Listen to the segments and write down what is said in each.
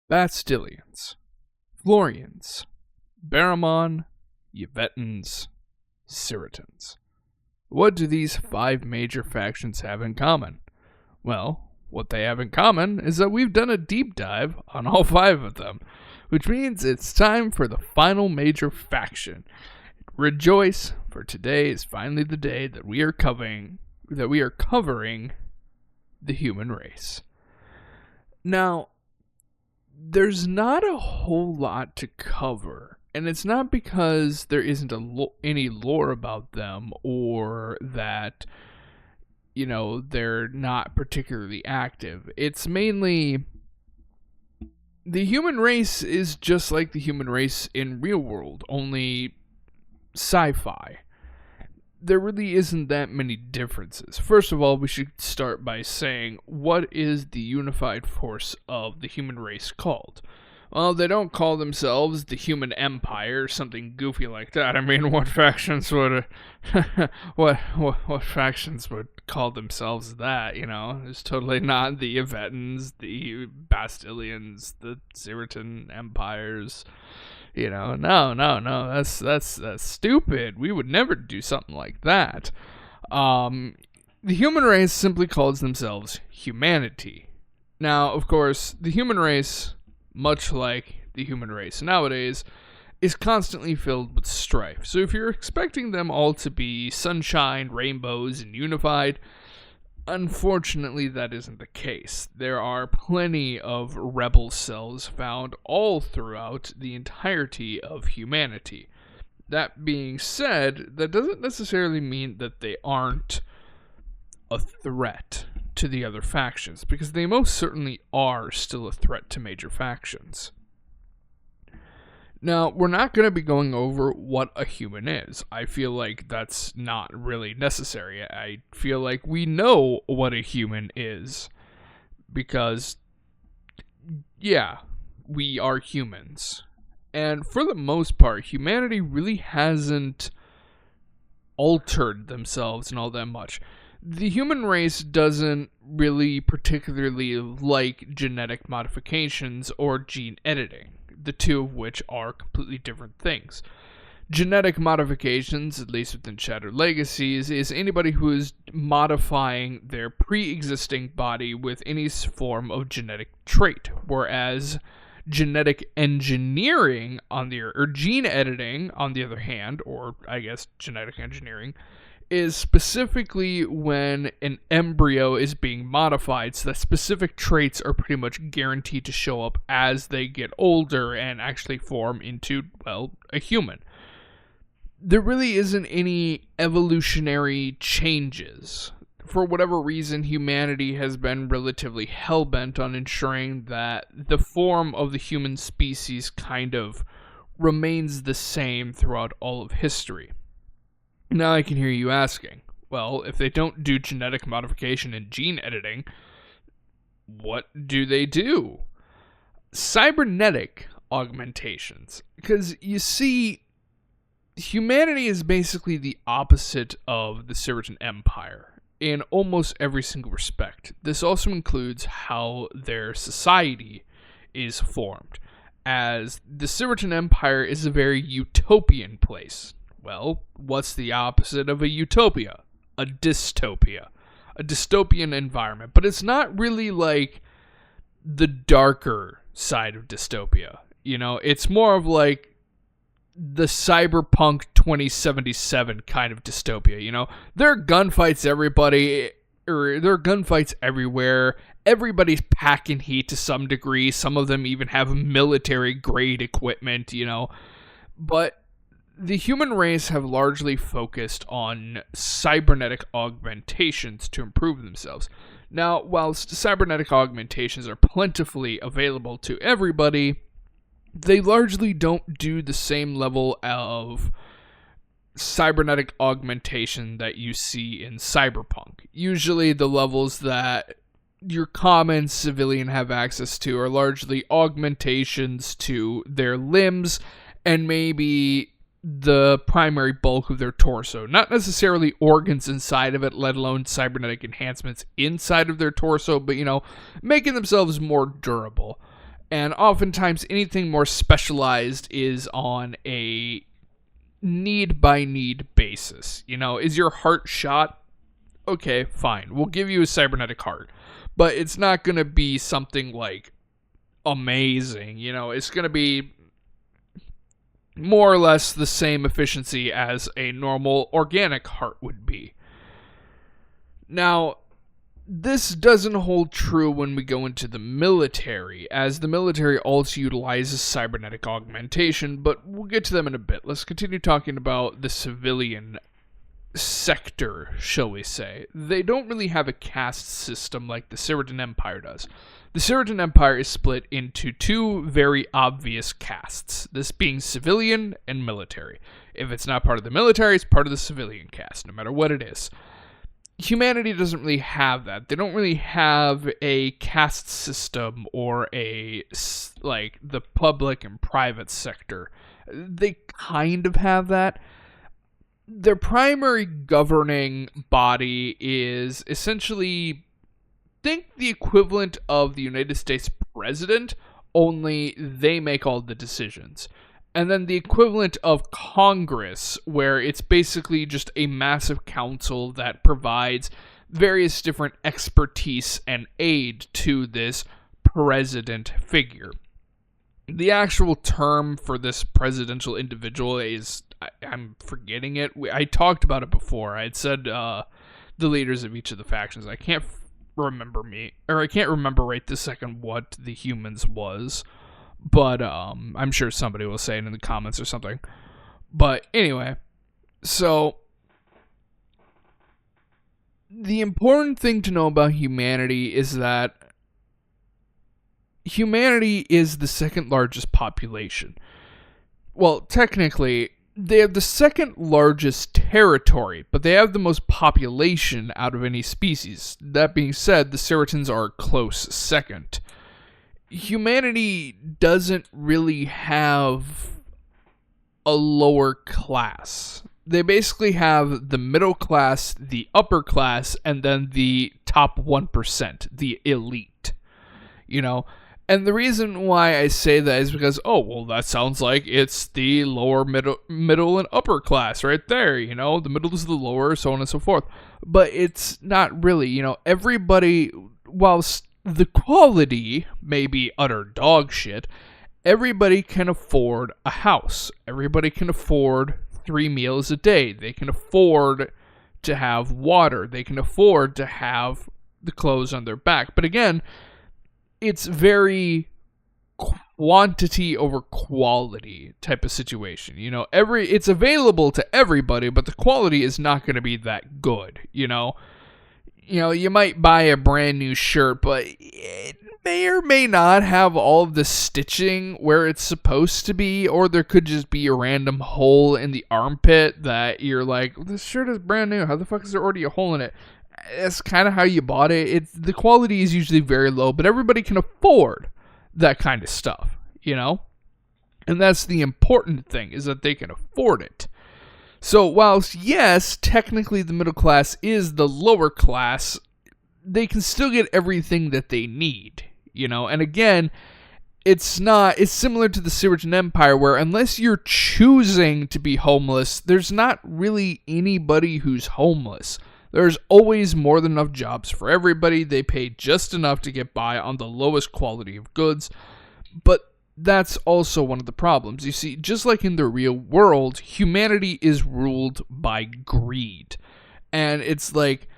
Bastilians, Florians, Baramon, Yvetans, Ciritans. What do these 5 major factions have in common? Well, what they have in common is that we've done a deep dive on all 5 of them, which means it's time for the final major faction. Rejoice, for today is finally the day that we are covering the human race. Now, there's not a whole lot to cover, and it's not because there isn't any lore about them or that, they're not particularly active. It's mainly the human race is just like the human race in real world, only sci-fi. There really isn't that many differences. First of all, we should start by saying, what is the unified force of the human race called? Well, they don't call themselves the Human Empire or something goofy like that. I mean, what factions would what factions would call themselves that? It's totally not the Yvetans, the Bastilians, the Ziritan empires. No. That's stupid. We would never do something like that. The human race simply calls themselves humanity. Now, of course, the human race, much like the human race nowadays, is constantly filled with strife. So if you're expecting them all to be sunshine, rainbows, and unified, unfortunately, that isn't the case. There are plenty of rebel cells found all throughout the entirety of humanity. That being said, that doesn't necessarily mean that they aren't a threat to the other factions, because they most certainly are still a threat to major factions. Now, we're not going to be going over what a human is. I feel like that's not really necessary. I feel like we know what a human is because, yeah, we are humans. And for the most part, humanity really hasn't altered themselves and all that much. The human race doesn't really particularly like genetic modifications or gene editing, the two of which are completely different things. Genetic modifications, at least within Shattered Legacies, is anybody who is modifying their pre-existing body with any form of genetic trait, whereas genetic engineering or gene editing on the other hand, or I guess genetic engineering, is specifically when an embryo is being modified so that specific traits are pretty much guaranteed to show up as they get older and actually form into, well, a human. There really isn't any evolutionary changes. For whatever reason, humanity has been relatively hell-bent on ensuring that the form of the human species kind of remains the same throughout all of history. Now I can hear you asking, well, if they don't do genetic modification and gene editing, what do they do? Cybernetic augmentations. Because, you see, humanity is basically the opposite of the Ciritan Empire in almost every single respect. This also includes how their society is formed, as the Ciritan Empire is a very utopian place. Well, what's the opposite of a utopia? A dystopia. A dystopian environment. But it's not really like the darker side of dystopia. It's more of like the cyberpunk 2077 kind of dystopia. There are gunfights there are gunfights everywhere. Everybody's packing heat to some degree. Some of them even have military grade equipment, But the human race have largely focused on cybernetic augmentations to improve themselves. Now, whilst cybernetic augmentations are plentifully available to everybody, they largely don't do the same level of cybernetic augmentation that you see in Cyberpunk. Usually the levels that your common civilian have access to are largely augmentations to their limbs and maybe the primary bulk of their torso. Not necessarily organs inside of it, let alone cybernetic enhancements inside of their torso, but, making themselves more durable. And oftentimes, anything more specialized is on a need by need basis. Is your heart shot? Okay, fine. We'll give you a cybernetic heart. But it's not going to be something like amazing. It's going to be more or less the same efficiency as a normal organic heart would be. Now, this doesn't hold true when we go into the military, as the military also utilizes cybernetic augmentation, but we'll get to them in a bit. Let's continue talking about the civilian sector, shall we say. They don't really have a caste system like the Siritan Empire does. The Siritan Empire is split into two very obvious castes, this being civilian and military. If it's not part of the military, it's part of the civilian caste, no matter what it is. Humanity doesn't really have that. They don't really have a caste system or like the public and private sector. They kind of have that. Their primary governing body is essentially, think the equivalent of the United States president, only they make all the decisions. And then the equivalent of Congress, where it's basically just a massive council that provides various different expertise and aid to this president figure. The actual term for this presidential individual is, I'm forgetting it. I talked about it before. I had said the leaders of each of the factions. I can't remember right this second what the humans was. But I'm sure somebody will say it in the comments or something. But anyway, so the important thing to know about humanity is that humanity is the second largest population. Well, technically, they have the second largest territory, but they have the most population out of any species. That being said, the Saritans are a close second. Humanity doesn't really have a lower class. They basically have the middle class, the upper class, and then the top 1%, the elite. And the reason why I say that is because, that sounds like it's the lower middle and upper class right there. The middle is the lower, so on and so forth. But it's not really. Everybody, whilst the quality may be utter dog shit, everybody can afford a house. Everybody can afford 3 meals a day. They can afford to have water. They can afford to have the clothes on their back. But again, it's very quantity over quality type of situation. It's available to everybody, but the quality is not going to be that good, you might buy a brand new shirt, but it may or may not have all of the stitching where it's supposed to be, or there could just be a random hole in the armpit that you're like, this shirt is brand new. How the fuck is there already a hole in it? That's kind of how you bought it. The quality is usually very low, but everybody can afford that kind of stuff, And that's the important thing, is that they can afford it. So whilst, yes, technically the middle class is the lower class, they can still get everything that they need, And again, it's similar to the Siritan Empire, where unless you're choosing to be homeless, there's not really anybody who's homeless. There's always more than enough jobs for everybody. They pay just enough to get by on the lowest quality of goods. But that's also one of the problems. You see, just like in the real world, humanity is ruled by greed. And it's like,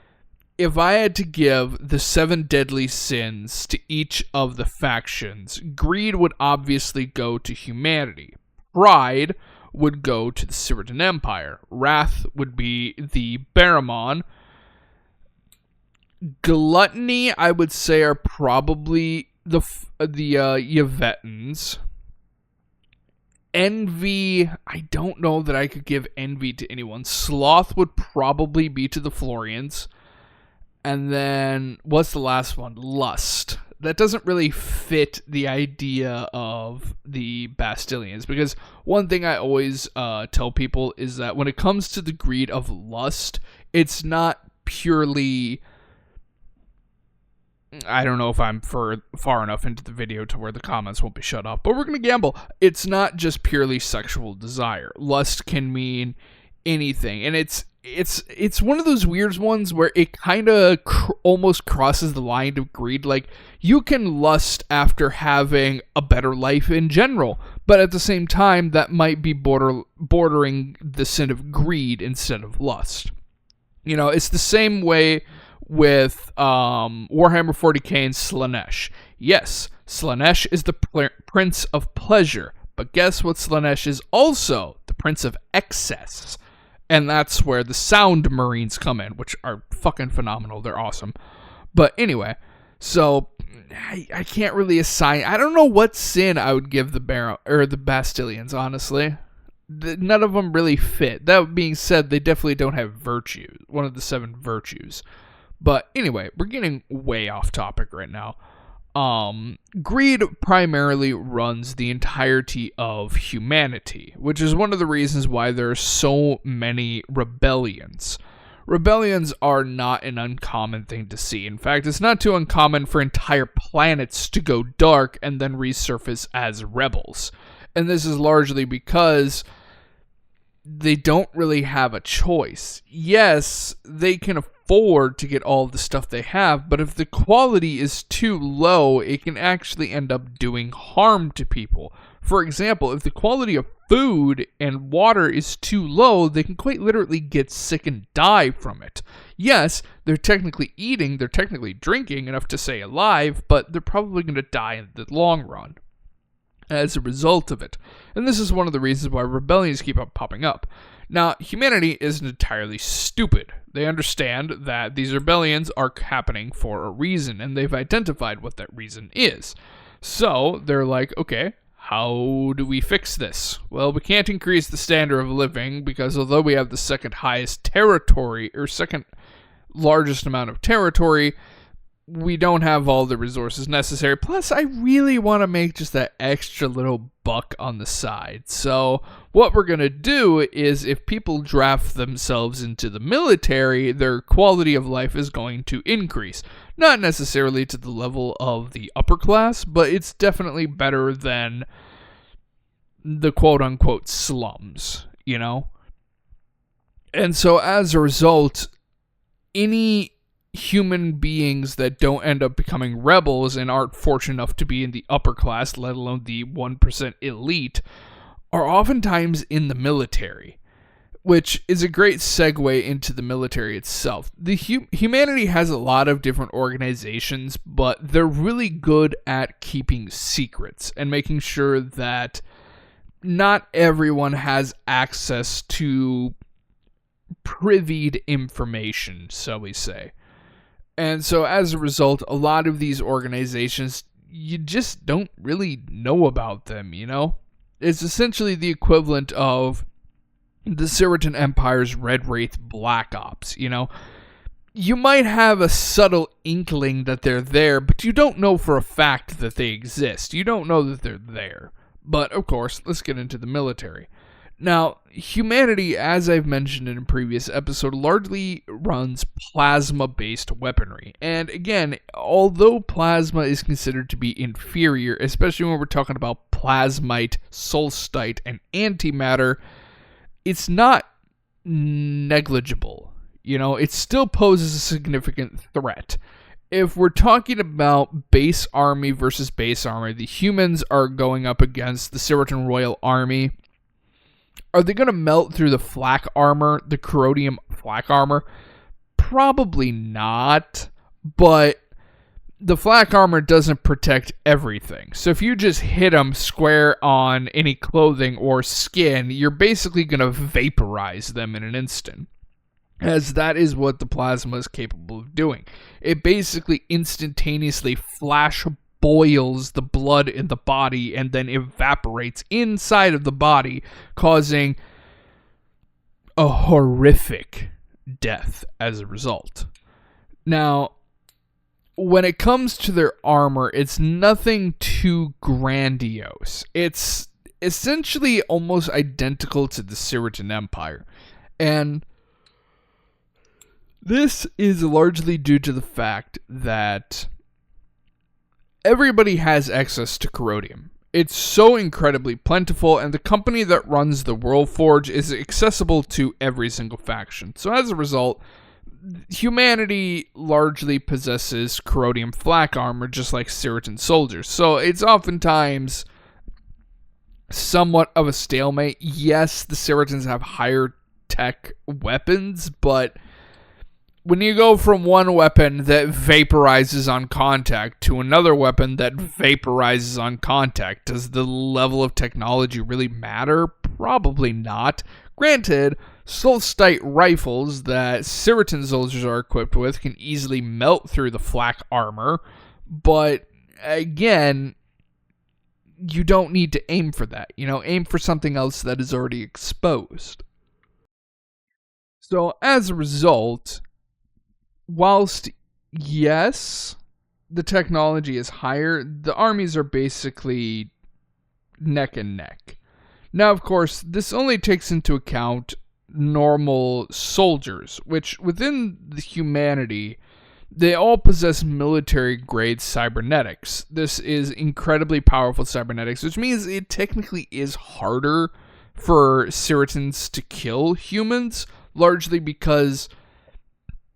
if I had to give the 7 deadly sins to each of the factions, greed would obviously go to humanity. Pride would go to the Siritan Empire. Wrath would be the Baramon. Gluttony, I would say, are probably the Yvetans. Envy, I don't know that I could give envy to anyone. Sloth would probably be to the Florians. And then, what's the last one? Lust. That doesn't really fit the idea of the Bastilians, because one thing I always tell people is that when it comes to the greed of lust, it's not purely I don't know if I'm far enough into the video to where the comments won't be shut off, but we're going to gamble. It's not just purely sexual desire. Lust can mean anything, and it's one of those weird ones where it kind of almost crosses the line of greed. Like, you can lust after having a better life in general, but at the same time, that might be bordering the sin of greed instead of lust. You know, it's the same way with Warhammer 40k and Slaanesh. Yes, Slaanesh is the prince of pleasure, but guess what? Slaanesh is also the prince of excess. And that's where the Sound Marines come in, which are fucking phenomenal. They're awesome. But anyway, so I can't really assign. I don't know what sin I would give the Bastilians, honestly. None of them really fit. That being said, they definitely don't have virtue, one of the 7 virtues. But anyway, we're getting way off topic right now. Greed primarily runs the entirety of humanity, which is one of the reasons why there are so many rebellions. Rebellions are not an uncommon thing to see. In fact, it's not too uncommon for entire planets to go dark and then resurface as rebels. And this is largely because they don't really have a choice. Yes, they can afford to get all the stuff they have, but if the quality is too low, it can actually end up doing harm to people. For example, if the quality of food and water is too low, they can quite literally get sick and die from it. Yes, they're technically eating, they're technically drinking enough to stay alive, but they're probably going to die in the long run as a result of it. And this is one of the reasons why rebellions keep on popping up. Now, humanity isn't entirely stupid. They understand that these rebellions are happening for a reason, and they've identified what that reason is. So, they're like, okay, how do we fix this? Well, we can't increase the standard of living, because although we have the second highest territory, or second largest amount of territory, we don't have all the resources necessary. Plus, I really want to make just that extra little buck on the side. So what we're going to do is, if people draft themselves into the military, their quality of life is going to increase. Not necessarily to the level of the upper class, but it's definitely better than the quote-unquote slums, you know? And so as a result, any human beings that don't end up becoming rebels and aren't fortunate enough to be in the upper class, let alone the 1% elite, are oftentimes in the military, which is a great segue into the military itself. The humanity has a lot of different organizations, but they're really good at keeping secrets and making sure that not everyone has access to privied information, so we say. And so as a result, a lot of these organizations, you just don't really know about them, you know? It's essentially the equivalent of the Siritan Empire's Red Wraith Black Ops, you know? You might have a subtle inkling that they're there, but you don't know for a fact that they exist. You don't know that they're there. But, of course, let's get into the military. Now, humanity, as I've mentioned in a previous episode, largely runs plasma-based weaponry. And again, although plasma is considered to be inferior, especially when we're talking about plasmite, solstite, and antimatter, it's not negligible. You know, it still poses a significant threat. If we're talking about base army versus base army, the humans are going up against the Siritan Royal Army. Are they going to melt through the flak armor, the corrodium flak armor? Probably not, but the flak armor doesn't protect everything. So if you just hit them square on any clothing or skin, you're basically going to vaporize them in an instant, as that is what the plasma is capable of doing. It basically instantaneously flash boils the blood in the body and then evaporates inside of the body, causing a horrific death as a result. Now, when it comes to their armor, it's nothing too grandiose. It's essentially almost identical to the Siritan Empire. And this is largely due to the fact that everybody has access to corrodium. It's so incredibly plentiful, and the company that runs the World Forge is accessible to every single faction. So as a result, humanity largely possesses corrodium flak armor, just like Siritan soldiers. So it's oftentimes somewhat of a stalemate. Yes, the Siritans have higher tech weapons, but when you go from one weapon that vaporizes on contact to another weapon that vaporizes on contact, does the level of technology really matter? Probably not. Granted, Solstite rifles that Siritan soldiers are equipped with can easily melt through the flak armor, but again, you don't need to aim for that. Aim for something else that is already exposed. So as a result, whilst, yes, the technology is higher, the armies are basically neck and neck. Now, of course, this only takes into account normal soldiers, which within the humanity, they all possess military-grade cybernetics. This is incredibly powerful cybernetics, which means it technically is harder for Siritans to kill humans, largely because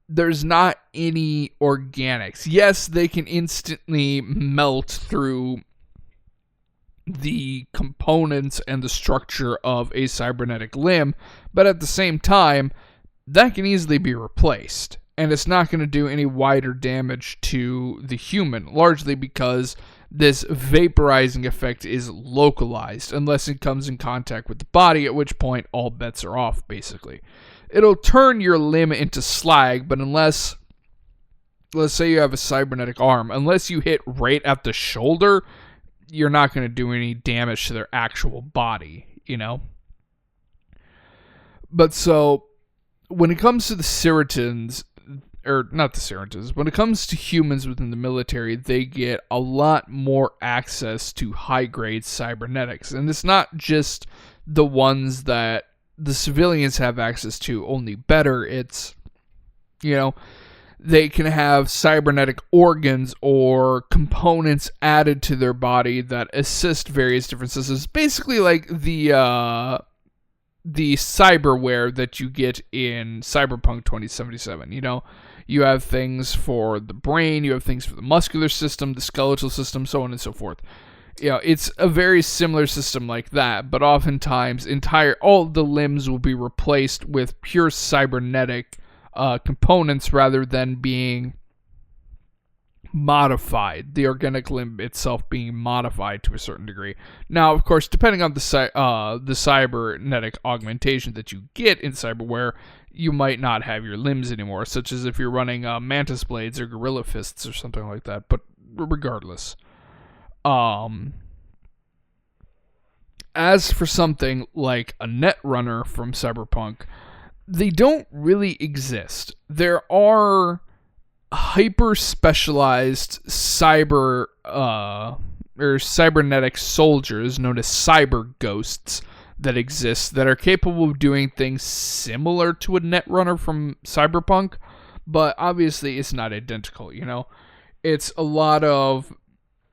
there's not any organics. Yes, they can instantly melt through the components and the structure of a cybernetic limb, but at the same time, that can easily be replaced, and it's not going to do any wider damage to the human, largely because this vaporizing effect is localized unless it comes in contact with the body, at which point all bets are off, basically. It'll turn your limb into slag, but unless, let's say you have a cybernetic arm, unless you hit right at the shoulder, you're not going to do any damage to their actual body, But so, when it comes to the Siritans, or not the Siritans, when it comes to humans within the military, they get a lot more access to high-grade cybernetics. And it's not just the ones that the civilians have access to, only better. It's, they can have cybernetic organs or components added to their body that assist various different systems. Basically like the cyberware that you get in Cyberpunk 2077. You have things for the brain, you have things for the muscular system, the skeletal system, so on and so forth. It's a very similar system like that, but oftentimes all the limbs will be replaced with pure cybernetic components rather than being modified, the organic limb itself being modified to a certain degree. Now, of course, depending on the cybernetic augmentation that you get in cyberware, you might not have your limbs anymore, such as if you're running mantis blades or gorilla fists or something like that, but regardless. As for something like a Netrunner from Cyberpunk, they don't really exist. There are hyper specialized cyber or cybernetic soldiers known as cyber ghosts that exist that are capable of doing things similar to a Netrunner from Cyberpunk, but obviously it's not identical. It's a lot of,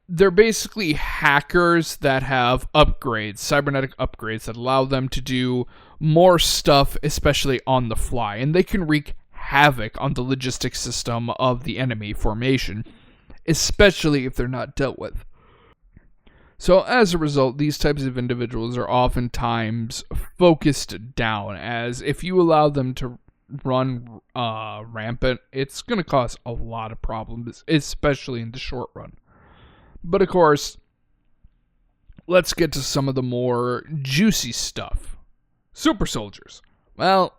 they're basically hackers that have upgrades, cybernetic upgrades that allow them to do more stuff, especially on the fly, and they can wreak havoc on the logistics system of the enemy formation, especially if they're not dealt with. So as a result, these types of individuals are oftentimes focused down, as if you allow them to run rampant, it's going to cause a lot of problems, especially in the short run. But of course, let's get to some of the more juicy stuff. Super soldiers. Well,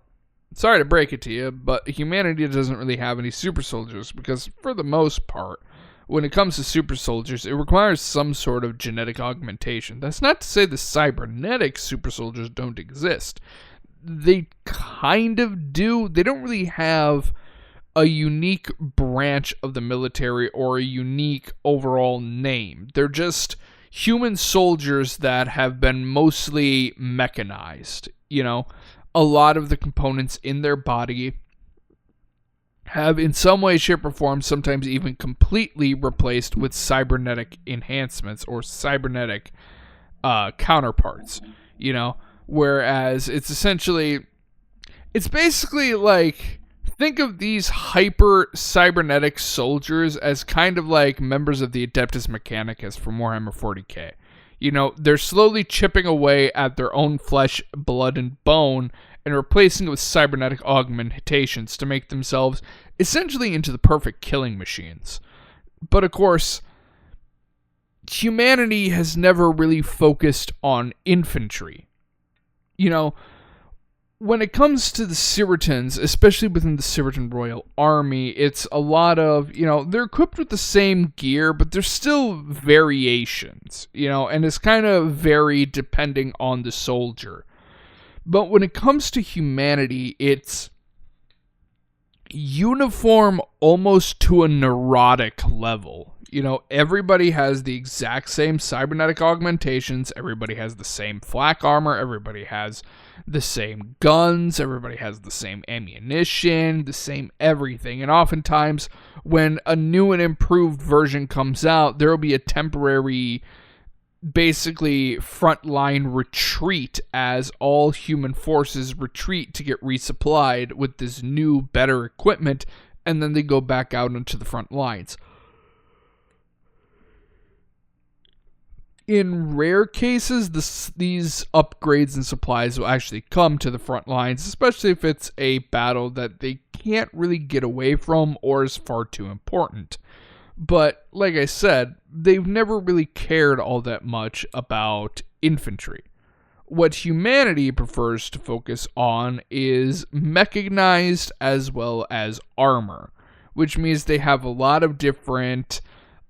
sorry to break it to you, but humanity doesn't really have any super soldiers because, for the most part, when it comes to super soldiers, it requires some sort of genetic augmentation. That's not to say the cybernetic super soldiers don't exist. They kind of do. They don't really have a unique branch of the military or a unique overall name. They're just human soldiers that have been mostly mechanized. A lot of the components in their body have in some way, shape, or form, sometimes even completely replaced with cybernetic enhancements or cybernetic counterparts, you know? Whereas it's basically like, think of these hyper cybernetic soldiers as kind of like members of the Adeptus Mechanicus from Warhammer 40k. You know, they're slowly chipping away at their own flesh, blood, and bone and replacing it with cybernetic augmentations to make themselves essentially into the perfect killing machines. But of course, humanity has never really focused on infantry. You know, when it comes to the Ciritans, especially within the Ciritan Royal Army, it's a lot of, you know, they're equipped with the same gear, but there's still variations, you know, and it's kind of varied depending on the soldier. But when it comes to humanity, it's uniform almost to a neurotic level. You know, everybody has the exact same cybernetic augmentations, everybody has the same flak armor, everybody has the same guns, everybody has the same ammunition, the same everything. And oftentimes, when a new and improved version comes out, there will be a temporary, basically, frontline retreat as all human forces retreat to get resupplied with this new, better equipment, and then they go back out into the front lines. In rare cases, these upgrades and supplies will actually come to the front lines, especially if it's a battle that they can't really get away from or is far too important. But, like I said, they've never really cared all that much about infantry. What humanity prefers to focus on is mechanized as well as armor, which means they have a lot of different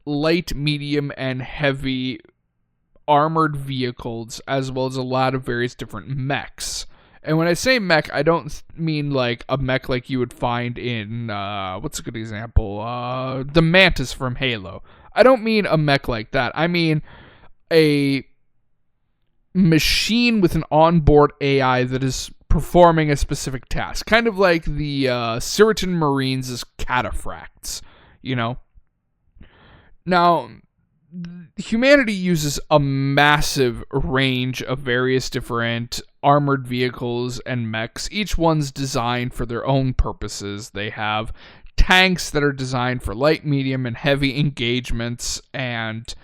light, medium, and heavy armored vehicles, as well as a lot of various different mechs. And when I say mech, I don't mean like a mech like you would find in, what's a good example? The Mantis from Halo. I don't mean a mech like that. I mean a machine with an onboard AI that is performing a specific task. Kind of like the Ciritan Marines' cataphracts, you know? Now, humanity uses a massive range of various different armored vehicles and mechs. Each one's designed for their own purposes. They have tanks that are designed for light, medium, and heavy engagements, and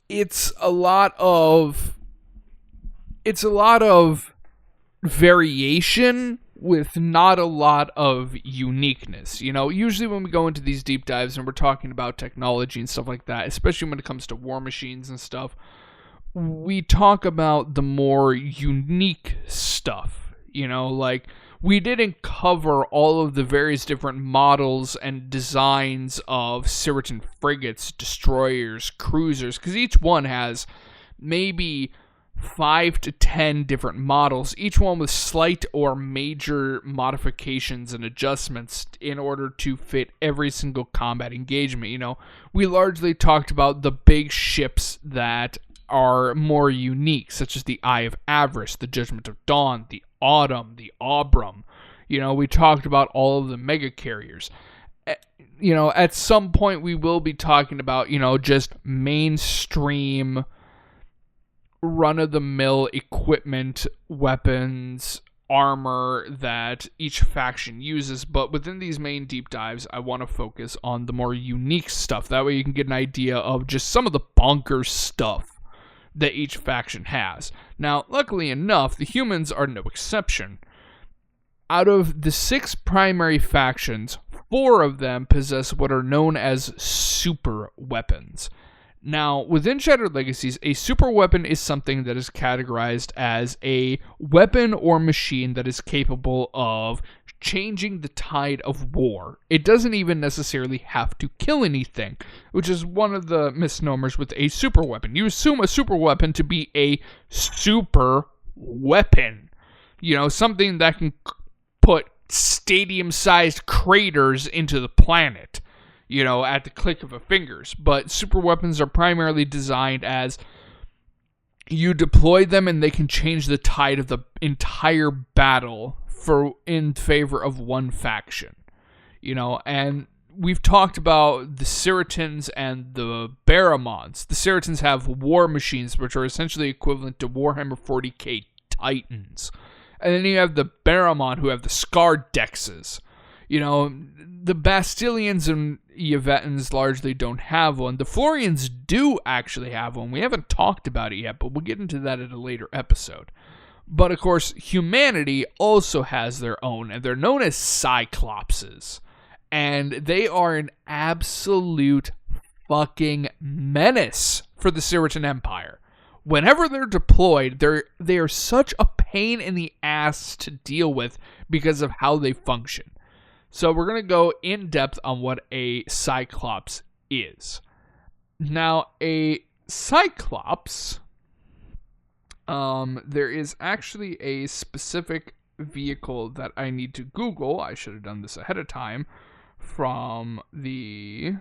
it's a lot of variation with not a lot of uniqueness. You know, usually when we go into these deep dives and we're talking about technology and stuff like that, especially when it comes to war machines and stuff, we talk about the more unique stuff. You know, like, we didn't cover all of the various different models and designs of Ciritan frigates, destroyers, cruisers, because each one has maybe 5 to 10 different models, each one with slight or major modifications and adjustments in order to fit every single combat engagement. You know, we largely talked about the big ships that are more unique, such as the Eye of Avarice, the Judgment of Dawn, the Autumn, the Auburn. You know, we talked about all of the mega carriers. You know, at some point we will be talking about, you know, just mainstream run-of-the-mill equipment, weapons, armor that each faction uses, but within these main deep dives, I want to focus on the more unique stuff. That way you can get an idea of just some of the bonkers stuff that each faction has. Now, luckily enough, the humans are no exception. Out of the 6 primary factions, 4 of them possess what are known as super weapons. Now, within Shattered Legacies, a super weapon is something that is categorized as a weapon or machine that is capable of changing the tide of war. It doesn't even necessarily have to kill anything, which is one of the misnomers with a super weapon. You assume a super weapon to be a super weapon. You know, something that can put stadium-sized craters into the planet, you know, at the click of a fingers. But super weapons are primarily designed as you deploy them and they can change the tide of the entire battle in favor of one faction. And we've talked about the Ciritans and the Baramons. The Ciritans have war machines, which are essentially equivalent to Warhammer 40k Titans. And then you have the Baramon, who have the Scar Dexes. The Bastilians and Yvetans largely don't have one. The Florians do actually have one. We haven't talked about it yet, but we'll get into that at a later episode. But, of course, humanity also has their own, and they're known as Cyclopses. And they are an absolute fucking menace for the Ciritan Empire. Whenever they're deployed, they are such a pain in the ass to deal with because of how they function. So we're going to go in depth on what a Cyclops is. Now, a Cyclops, there is actually a specific vehicle that I need to Google. I should have done this ahead of time. From the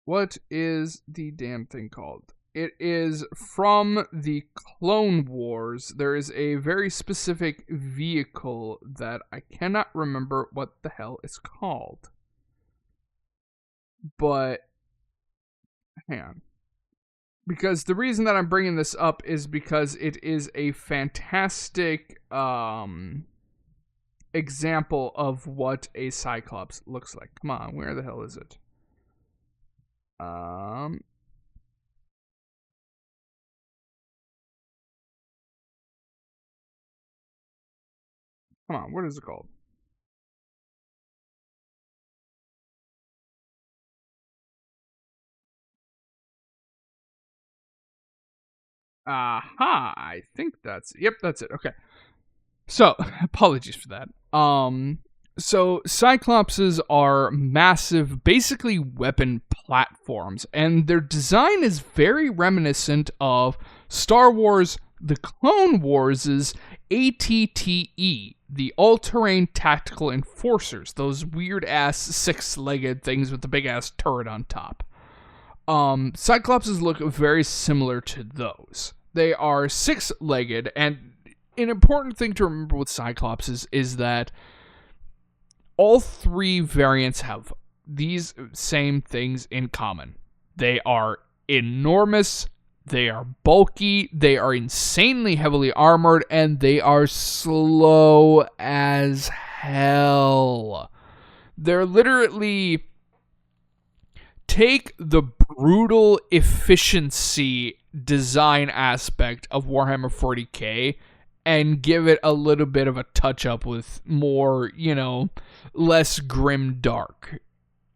what is the damn thing called? It is from the Clone Wars. There is a very specific vehicle that I cannot remember what the hell it's called. But hang on. Because the reason that I'm bringing this up is because it is a fantastic example of what a Cyclops looks like. Come on, where the hell is it? Come on, what is it called? Aha, I think that's it. Okay. So, apologies for that. So Cyclopses are massive, basically weapon platforms, and their design is very reminiscent of Star Wars The Clone Wars' ATTE, the All-Terrain Tactical Enforcers, those weird-ass six-legged things with the big-ass turret on top. Cyclopses look very similar to those. They are six-legged, and an important thing to remember with Cyclopses is that all three variants have these same things in common. They are enormous, they are bulky, they are insanely heavily armored, and they are slow as hell. They're literally... Take the brutal efficiency design aspect of Warhammer 40k and give it a little bit of a touch-up with more, less grim dark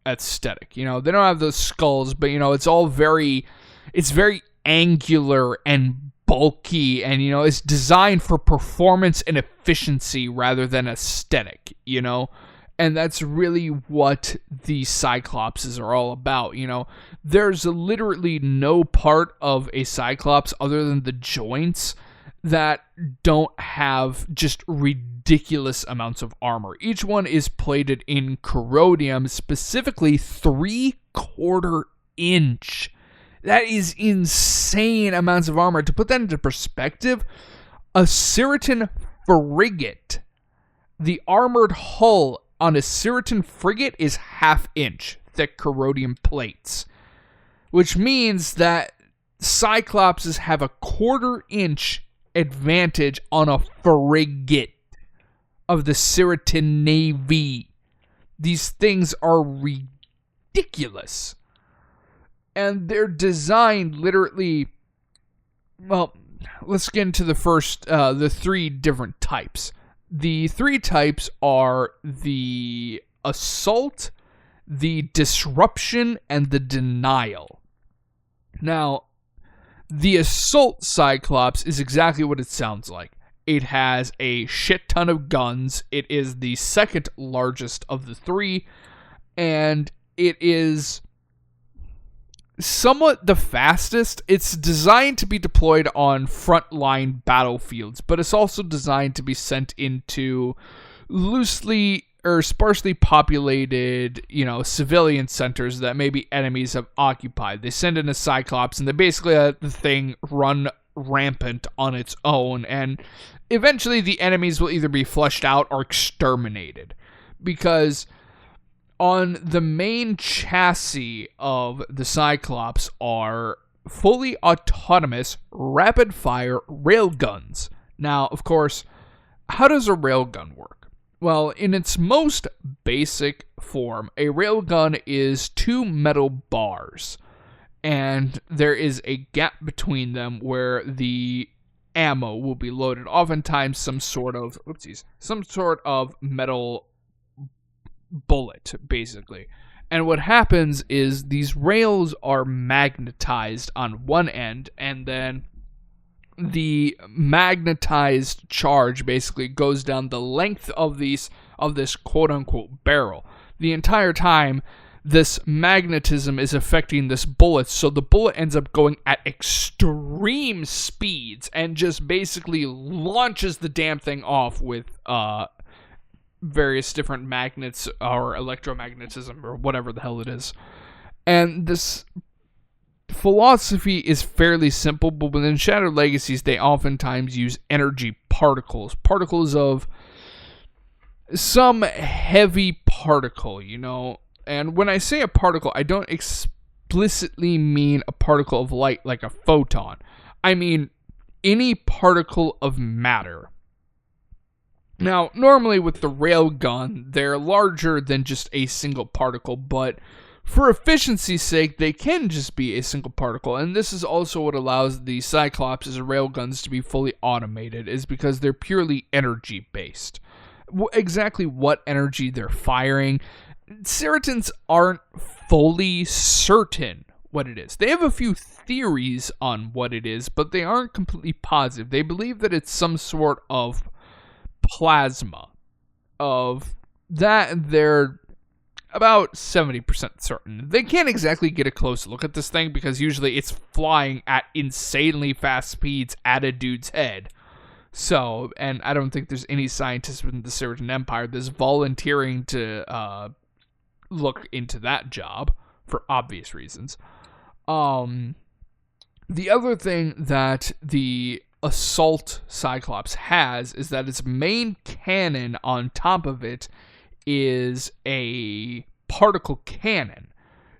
aesthetic. They don't have those skulls, but, it's very angular and bulky, and, it's designed for performance and efficiency rather than aesthetic, And that's really what the Cyclopses are all about, There's literally no part of a Cyclops other than the joints that don't have just ridiculous amounts of armor. Each one is plated in corrodium, specifically 3/4 inch. That is insane amounts of armor. To put that into perspective, a Ciritan frigate, the armored hull on a Ciritan frigate is 1/2 inch thick corrodium plates, which means that Cyclopses have a 1/4 inch advantage on a frigate of the Ciritan Navy. These things are ridiculous. And they're designed literally... Well, let's get into the three different types. The three types are the Assault, the Disruption, and the Denial. Now, the Assault Cyclops is exactly what it sounds like. It has a shit ton of guns. It is the second largest of the three, and it is somewhat the fastest. It's designed to be deployed on frontline battlefields, but it's also designed to be sent into loosely or sparsely populated, civilian centers that maybe enemies have occupied. They send in a Cyclops, and they basically let the thing run rampant on its own, and eventually the enemies will either be flushed out or exterminated. Because on the main chassis of the Cyclops are fully autonomous, rapid-fire railguns. Now, of course, how does a railgun work? Well, in its most basic form, a railgun is two metal bars, and there is a gap between them where the ammo will be loaded. Oftentimes, some sort of metal bullet, basically. And what happens is these rails are magnetized on one end, and then the magnetized charge basically goes down the length of this quote unquote barrel. The entire time, this magnetism is affecting this bullet, so the bullet ends up going at extreme speeds and just basically launches the damn thing off with various different magnets or electromagnetism or whatever the hell it is. And this philosophy is fairly simple, but within Shattered Legacies, they oftentimes use energy particles of some heavy particle, And when I say a particle, I don't explicitly mean a particle of light like a photon. I mean any particle of matter. Now, normally with the railgun, they're larger than just a single particle, but for efficiency's sake, they can just be a single particle, and this is also what allows the Cyclops' railguns to be fully automated, is because they're purely energy-based. Exactly what energy they're firing, Ceratans aren't fully certain what it is. They have a few theories on what it is, but they aren't completely positive. They believe that it's some sort of plasma. Of that, they're about 70% certain. They can't exactly get a close look at this thing because usually it's flying at insanely fast speeds at a dude's head. So, and I don't think there's any scientist within the Ceratan Empire that's volunteering to look into that job for obvious reasons. The other thing that the Assault Cyclops has is that its main cannon on top of it is a particle cannon.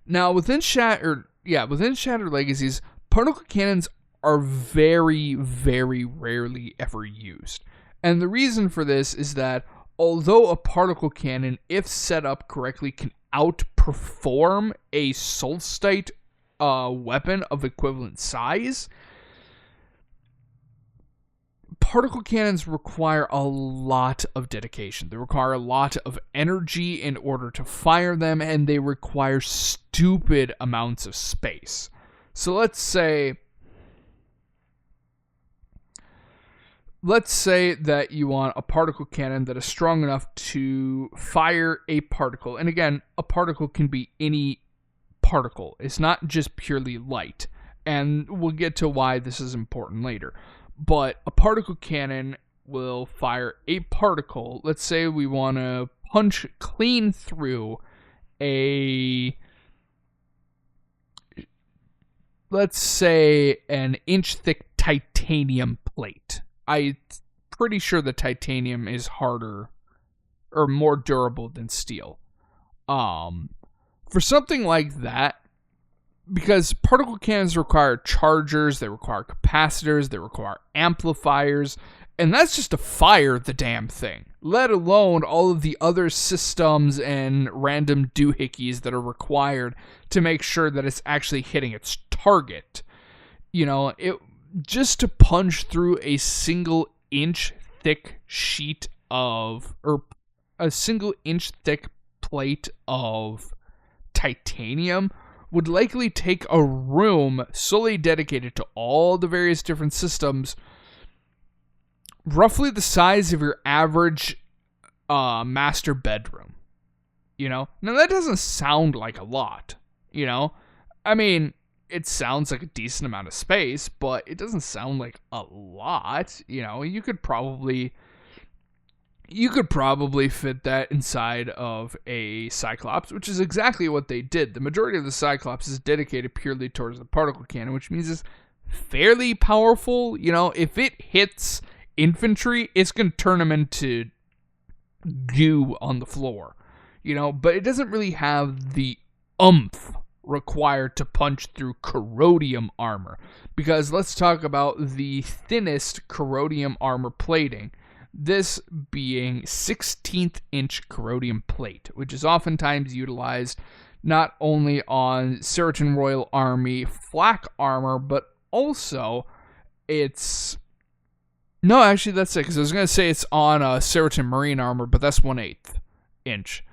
Now, within Shattered Legacies, particle cannons are very, very rarely ever used. And the reason for this is that although a particle cannon, if set up correctly, can outperform a Solstite weapon of equivalent size, particle cannons require a lot of dedication. They require a lot of energy in order to fire them, and they require stupid amounts of space. So let's say that you want a particle cannon that is strong enough to fire a particle. And again, a particle can be any particle. It's not just purely light. And we'll get to why this is important later. But a particle cannon will fire a particle. Let's say we want to punch clean through let's say an inch-thick titanium plate. I'm pretty sure the titanium is harder or more durable than steel. For something like that, because particle cannons require chargers, they require capacitors, they require amplifiers, and that's just to fire the damn thing, let alone all of the other systems and random doohickeys that are required to make sure that it's actually hitting its target. Just to punch through a single inch thick plate of titanium would likely take a room solely dedicated to all the various different systems, roughly the size of your average master bedroom. Now that doesn't sound like a lot, I mean, it sounds like a decent amount of space, but it doesn't sound like a lot. You could probably you could probably fit that inside of a Cyclops, which is exactly what they did. The majority of the Cyclops is dedicated purely towards the particle cannon, which means it's fairly powerful. You know, if it hits infantry, it's going to turn them into goo on the floor. You know, but it doesn't really have the oomph required to punch through corrodium armor. Because let's talk about the thinnest corrodium armor plating. This being 16th inch corrodium plate, which is oftentimes utilized not only on Seriton Royal Army flak armor, but also it's... No, actually that's it, because I was going to say it's on Seriton Marine armor, but that's 1/8 inch.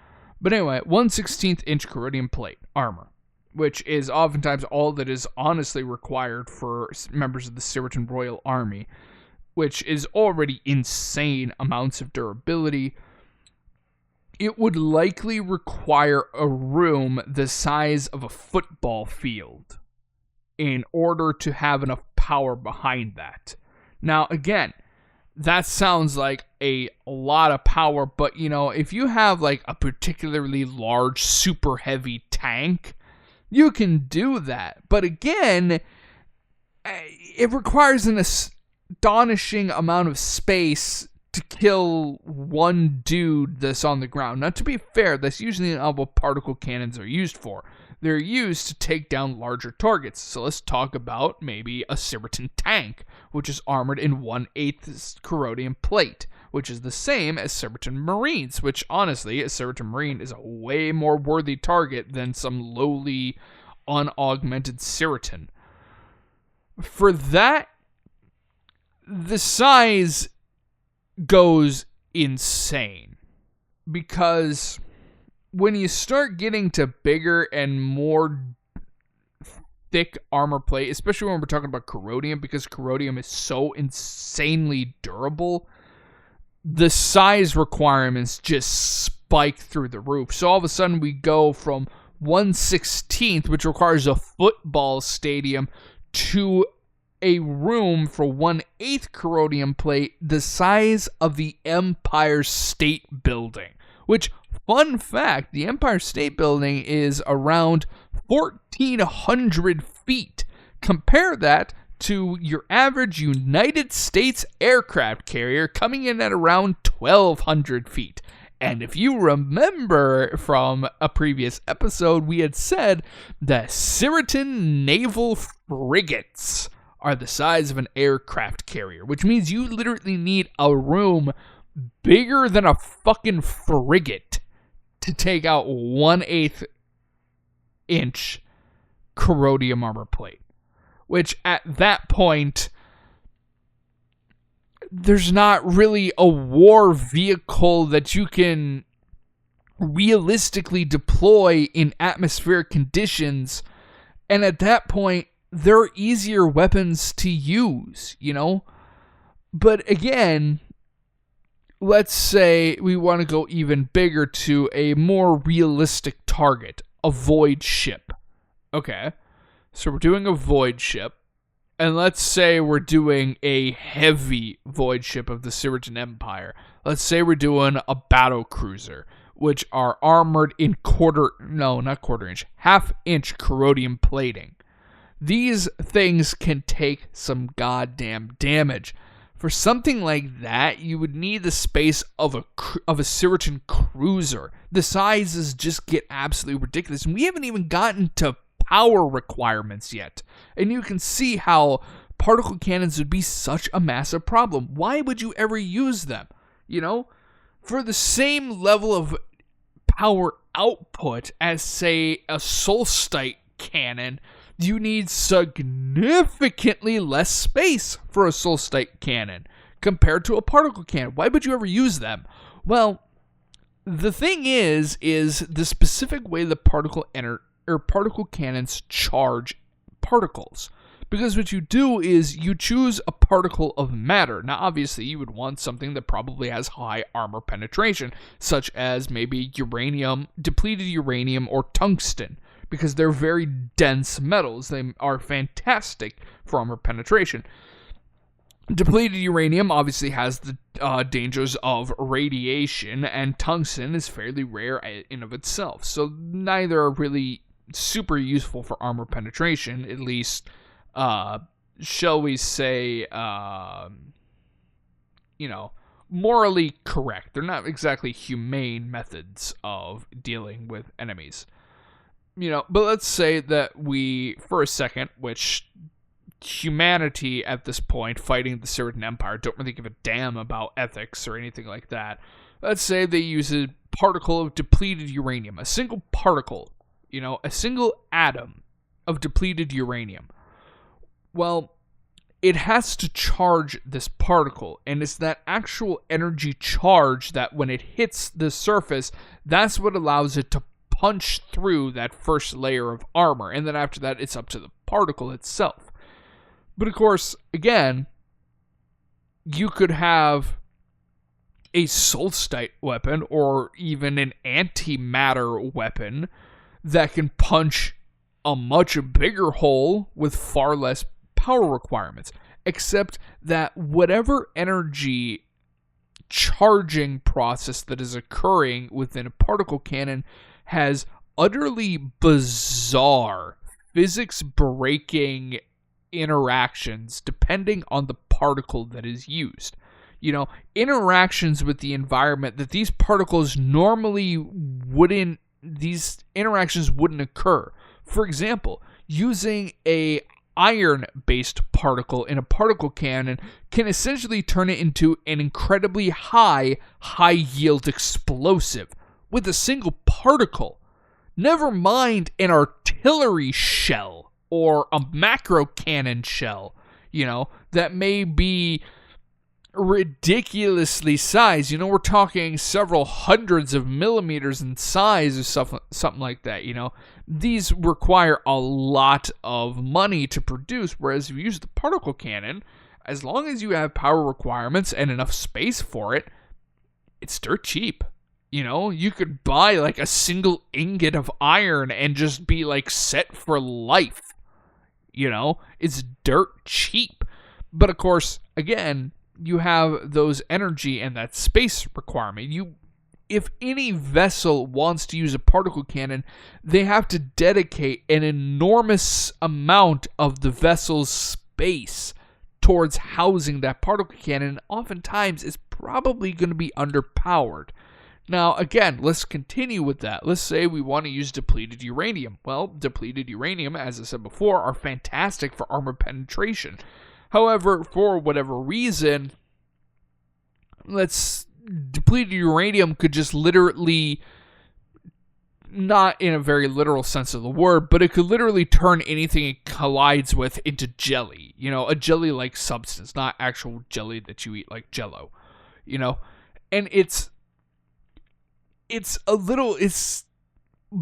But anyway, 1/16th inch corrodium plate armor, which is oftentimes all that is honestly required for members of the Seriton Royal Army, which is already insane amounts of durability. It would likely require a room the size of a football field in order to have enough power behind that. Now, again, that sounds like a lot of power, but, you know, if you have, like, a particularly large, super heavy tank, you can do that. But again, it requires an astonishing amount of space to kill one dude that's on the ground. Now, to be fair, that's usually not what particle cannons are used for. They're used to take down larger targets. So let's talk about maybe a Seriton tank, which is armored in 1/8 corrodium plate, which is the same as Seriton Marines, which honestly, a Seriton Marine is a way more worthy target than some lowly, unaugmented Seriton. For that, the size goes insane, because when you start getting to bigger and more thick armor plate, especially when we're talking about corrodium, because corrodium is so insanely durable, the size requirements just spike through the roof. So all of a sudden we go from 1/16th, which requires a football stadium, to a room for 1/8 corrodium plate the size of the Empire State Building. Which, fun fact, the Empire State Building is around 1,400 feet. Compare that to your average United States aircraft carrier coming in at around 1,200 feet. And if you remember from a previous episode, we had said that Seriton naval frigates are the size of an aircraft carrier, which means you literally need a room bigger than a fucking frigate to take out 1/8 inch corrodium armor plate. Which at that point, there's not really a war vehicle that you can realistically deploy in atmospheric conditions. And at that point, there are easier weapons to use, you know? But again, let's say we want to go even bigger to a more realistic target, a void ship. Okay, so we're doing a void ship, and let's say we're doing a heavy void ship of the Seriton Empire. Let's say we're doing a battle cruiser, which are armored in half-inch corrodium plating. These things can take some goddamn damage. For something like that, you would need the space of a Seriton cruiser. The sizes just get absolutely ridiculous, and we haven't even gotten to power requirements yet. And you can see how particle cannons would be such a massive problem. Why would you ever use them? You know, for the same level of power output as, say, a Solstite cannon, you need significantly less space for a Solstite cannon compared to a particle cannon. Why would you ever use them? Well, the thing is the specific way the particle cannons charge particles. Because what you do is you choose a particle of matter. Now, obviously, you would want something that probably has high armor penetration, such as maybe uranium, depleted uranium, or tungsten, because they're very dense metals. They are fantastic for armor penetration. Depleted uranium obviously has the dangers of radiation, and tungsten is fairly rare in of itself. So neither are really super useful for armor penetration, at least, shall we say, morally correct. They're not exactly humane methods of dealing with enemies. But let's say that we, for a second, which humanity at this point fighting the Certain Empire don't really give a damn about ethics or anything like that. Let's say they use a particle of depleted uranium, a single particle, a single atom of depleted uranium. Well, it has to charge this particle, and it's that actual energy charge that when it hits the surface, that's what allows it to punch through that first layer of armor, and then after that, it's up to the particle itself. But of course, again, you could have a solstite weapon or even an antimatter weapon that can punch a much bigger hole with far less power requirements. Except that whatever energy charging process that is occurring within a particle cannon has utterly bizarre, physics-breaking interactions depending on the particle that is used. Interactions with the environment that these particles normally wouldn't, these interactions wouldn't occur. For example, using a iron-based particle in a particle cannon can essentially turn it into an incredibly high-yield explosive with a single particle. Never mind an artillery shell or a macro cannon shell, that may be ridiculously sized. We're talking several hundreds of millimeters in size or something like that, These require a lot of money to produce, whereas if you use the particle cannon, as long as you have power requirements and enough space for it, it's dirt cheap. You could buy like a single ingot of iron and just be like set for life. It's dirt cheap. But of course, again, you have those energy and that space requirement. If any vessel wants to use a particle cannon, they have to dedicate an enormous amount of the vessel's space towards housing that particle cannon. Oftentimes, it's probably going to be underpowered. Now, again, let's continue with that. Let's say we want to use depleted uranium. Well, depleted uranium, as I said before, are fantastic for armor penetration. However, for whatever reason, depleted uranium could just literally, not in a very literal sense of the word, but it could literally turn anything it collides with into jelly. A jelly-like substance, not actual jelly that you eat like Jell-O. And it's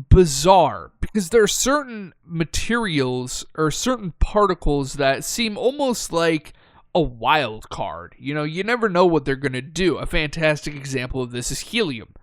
bizarre because there are certain materials or certain particles that seem almost like a wild card. You never know what they're going to do. A fantastic example of this is helium.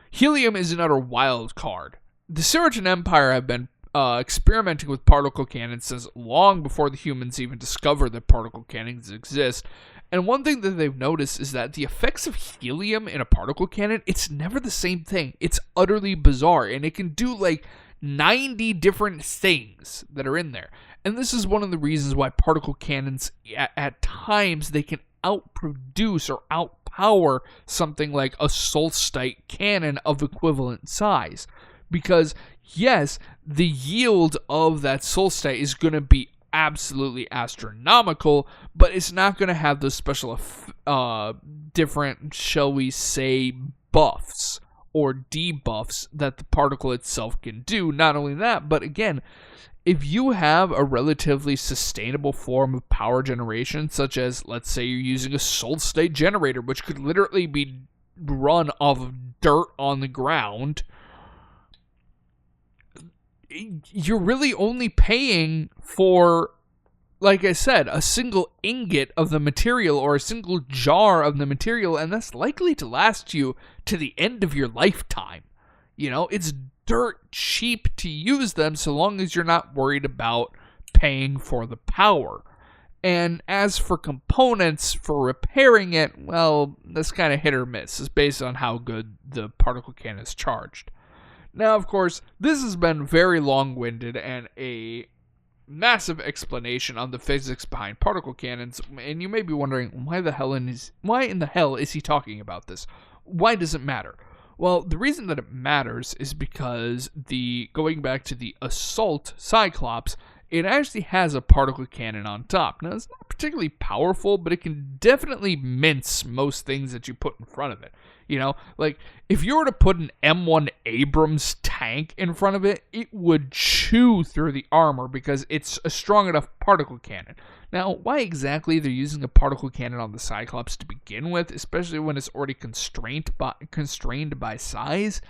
Helium is another wild card. The Certain Empire have been experimenting with particle cannons since long before the humans even discovered that particle cannons exist. And one thing that they've noticed is that the effects of helium in a particle cannon, it's never the same thing. It's utterly bizarre, and it can do like 90 different things that are in there. And this is one of the reasons why particle cannons, at times, they can outproduce or outpower something like a solstite cannon of equivalent size. Because, yes, the yield of that solstite is going to be absolutely astronomical, but it's not going to have those special different, shall we say, buffs or debuffs that the particle itself can do. Not only that, but again, if you have a relatively sustainable form of power generation, such as, let's say you're using a solstite generator, which could literally be run off of dirt on the ground, you're really only paying for, like I said, a single ingot of the material or a single jar of the material, and that's likely to last you to the end of your lifetime. It's dirt cheap to use them so long as you're not worried about paying for the power. And as for components for repairing it, well, that's kind of hit or miss. It's based on how good the particle cannon is charged. Now, of course, this has been very long-winded and a massive explanation on the physics behind particle cannons, and you may be wondering, why in the hell is he talking about this? Why does it matter? Well, the reason that it matters is because going back to the assault Cyclops, it actually has a particle cannon on top. Now, it's not particularly powerful, but it can definitely mince most things that you put in front of it. Like, if you were to put an M1 Abrams tank in front of it, it would chew through the armor because it's a strong enough particle cannon. Now, why exactly they're using a particle cannon on the Cyclops to begin with, especially when it's already constrained by size,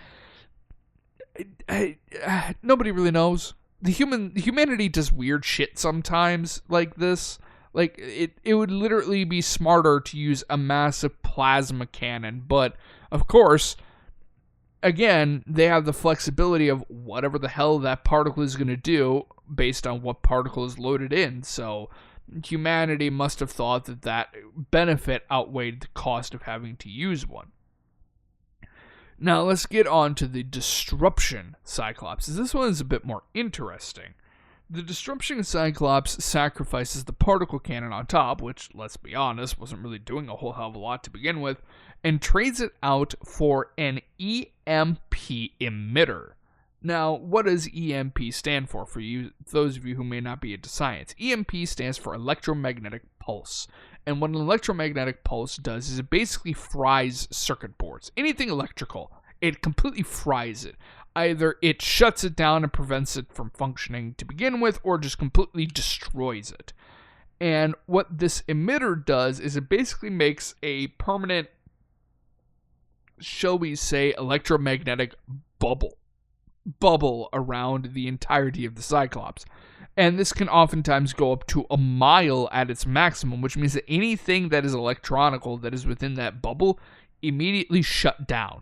nobody really knows. Humanity does weird shit sometimes like this. Like, it would literally be smarter to use a massive plasma cannon, but, of course, again, they have the flexibility of whatever the hell that particle is going to do based on what particle is loaded in, so humanity must have thought that benefit outweighed the cost of having to use one. Now, let's get on to the Disruption Cyclops. This one is a bit more interesting. The Disruption Cyclops sacrifices the particle cannon on top, which, let's be honest, wasn't really doing a whole hell of a lot to begin with, and trades it out for an EMP emitter. Now, what does EMP stand for those of you who may not be into science? EMP stands for electromagnetic pulse. And what an electromagnetic pulse does is it basically fries circuit boards. Anything electrical, it completely fries it. Either it shuts it down and prevents it from functioning to begin with, or just completely destroys it. And what this emitter does is it basically makes a permanent, shall we say, electromagnetic bubble around the entirety of the Cyclops. And this can oftentimes go up to a mile at its maximum, which means that anything that is electronical that is within that bubble immediately shut down.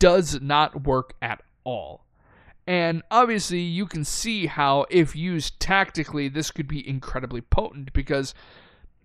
Does not work at all. And obviously you can see how, if used tactically, this could be incredibly potent, because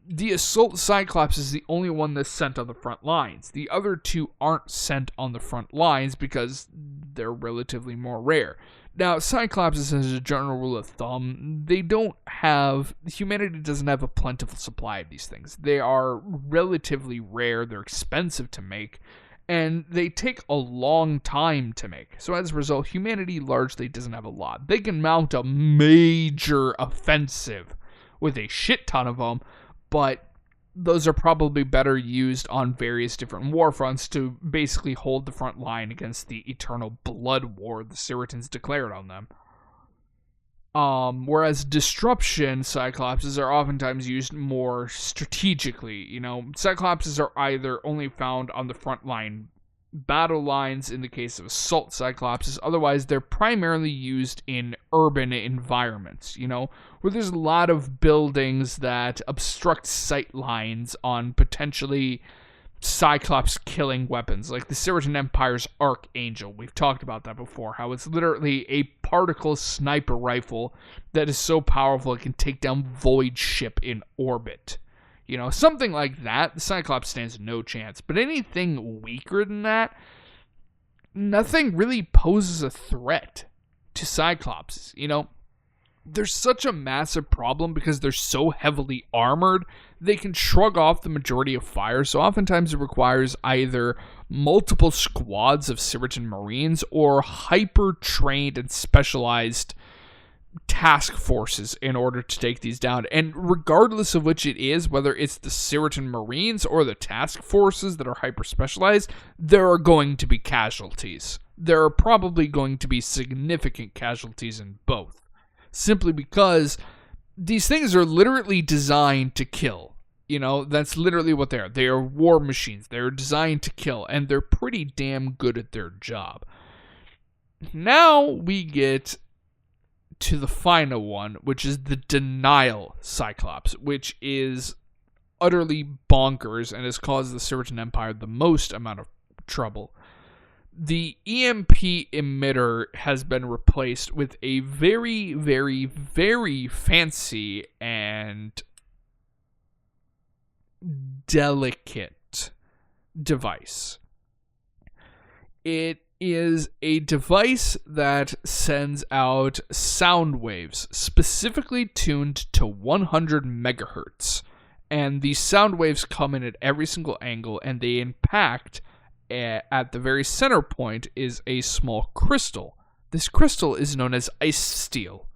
the Assault Cyclops is the only one that's sent on the front lines. The other two aren't sent on the front lines because they're relatively more rare. Now, Cyclops, as a general rule of thumb, humanity doesn't have a plentiful supply of these things. They are relatively rare, they're expensive to make, and they take a long time to make. So as a result, humanity largely doesn't have a lot. They can mount a major offensive with a shit ton of them, but those are probably better used on various different war fronts to basically hold the front line against the eternal blood war the Ciritans declared on them. Whereas Disruption Cyclopses are oftentimes used more strategically. Cyclopses are either only found on the front line battle lines in the case of Assault Cyclopses. Otherwise, they're primarily used in urban environments, where there's a lot of buildings that obstruct sight lines on potentially Cyclops killing weapons, like the Ciritan Empire's Archangel. We've talked about that before, how it's literally a particle sniper rifle that is so powerful it can take down Void ship in orbit. Something like that, the Cyclops stands no chance. But anything weaker than that, nothing really poses a threat to Cyclops. There's such a massive problem because they're so heavily armored, they can shrug off the majority of fire, so oftentimes it requires either multiple squads of Ciritan Marines or hyper-trained and specialized task forces in order to take these down. And regardless of which it is, whether it's the Ciritan Marines or the task forces that are hyper-specialized, there are going to be casualties. There are probably going to be significant casualties in both. Simply because these things are literally designed to kill. That's literally what they are. They are war machines. They're designed to kill, and they're pretty damn good at their job. Now we get to the final one, which is the Denial Cyclops, which is utterly bonkers and has caused the Ciritan Empire the most amount of trouble. The EMP emitter has been replaced with a very, very, very fancy and delicate device. It is a device that sends out sound waves specifically tuned to 100 megahertz. And these sound waves come in at every single angle, and they impact at the very center point is a small crystal. This crystal is known as iced steel.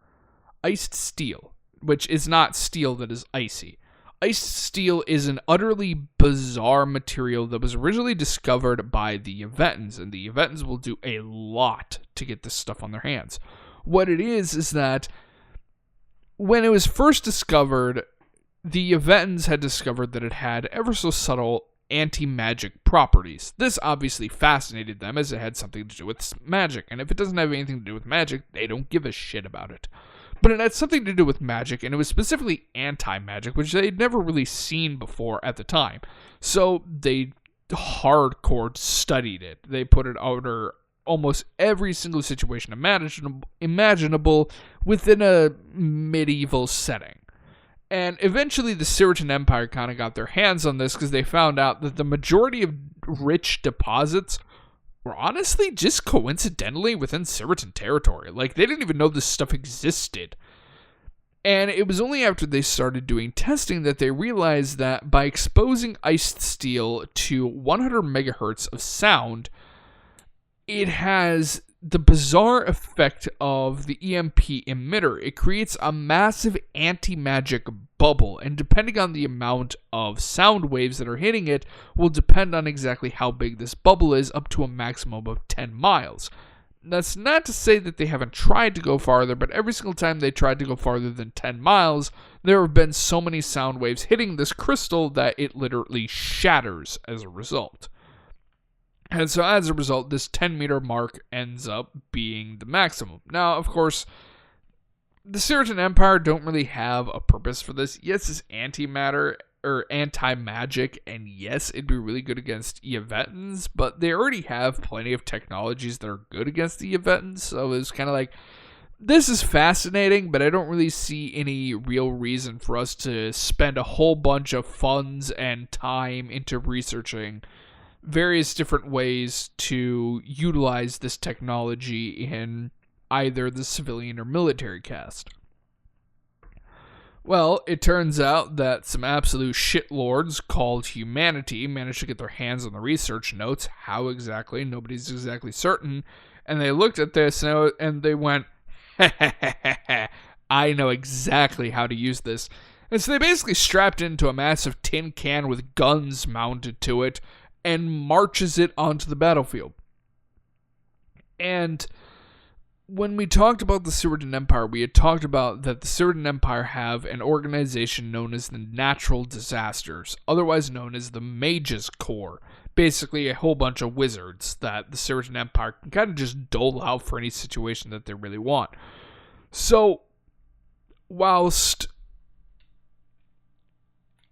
Iced steel, which is not steel that is icy. Iced steel is an utterly bizarre material that was originally discovered by the Yvetans, and the Yvetans will do a lot to get this stuff on their hands. What it is that when it was first discovered, the Yvetans had discovered that it had ever so subtle anti-magic properties. This obviously fascinated them as it had something to do with magic, and if it doesn't have anything to do with magic, they don't give a shit about it. But it had something to do with magic, and it was specifically anti-magic, which they'd never really seen before at the time. So they hardcore studied it. They put it under almost every single situation imaginable within a medieval setting. And eventually the Siritan Empire kind of got their hands on this because they found out that the majority of rich deposits were honestly just coincidentally within Siritan territory. Like, they didn't even know this stuff existed. And it was only after they started doing testing that they realized that by exposing iced steel to 100 megahertz of sound, it has the bizarre effect of the EMP emitter. It creates a massive anti-magic bubble, and depending on the amount of sound waves that are hitting it will depend on exactly how big this bubble is, up to a maximum of 10 miles. That's not to say that they haven't tried to go farther, but every single time they tried to go farther than 10 miles, there have been so many sound waves hitting this crystal that it literally shatters as a result. And so as a result, this 10-meter mark ends up being the maximum. Now, of course, the Siritan Empire don't really have a purpose for this. Yes, it's antimatter or anti-magic, and yes, it'd be really good against Yvetans, but they already have plenty of technologies that are good against the Yvetans, so it's kind of like, this is fascinating, but I don't really see any real reason for us to spend a whole bunch of funds and time into researching various different ways to utilize this technology in either the civilian or military cast. Well, it turns out that some absolute shitlords called humanity managed to get their hands on the research notes. How exactly? Nobody's exactly certain. And they looked at this and they went, I know exactly how to use this. And so they basically strapped into a massive tin can with guns mounted to it and marches it onto the battlefield. And when we talked about the Siritan Empire, we had talked about that the Siritan Empire have an organization known as the Natural Disasters, otherwise known as the Mages Corps. Basically a whole bunch of wizards that the Siritan Empire can kind of just dole out for any situation that they really want. So, whilst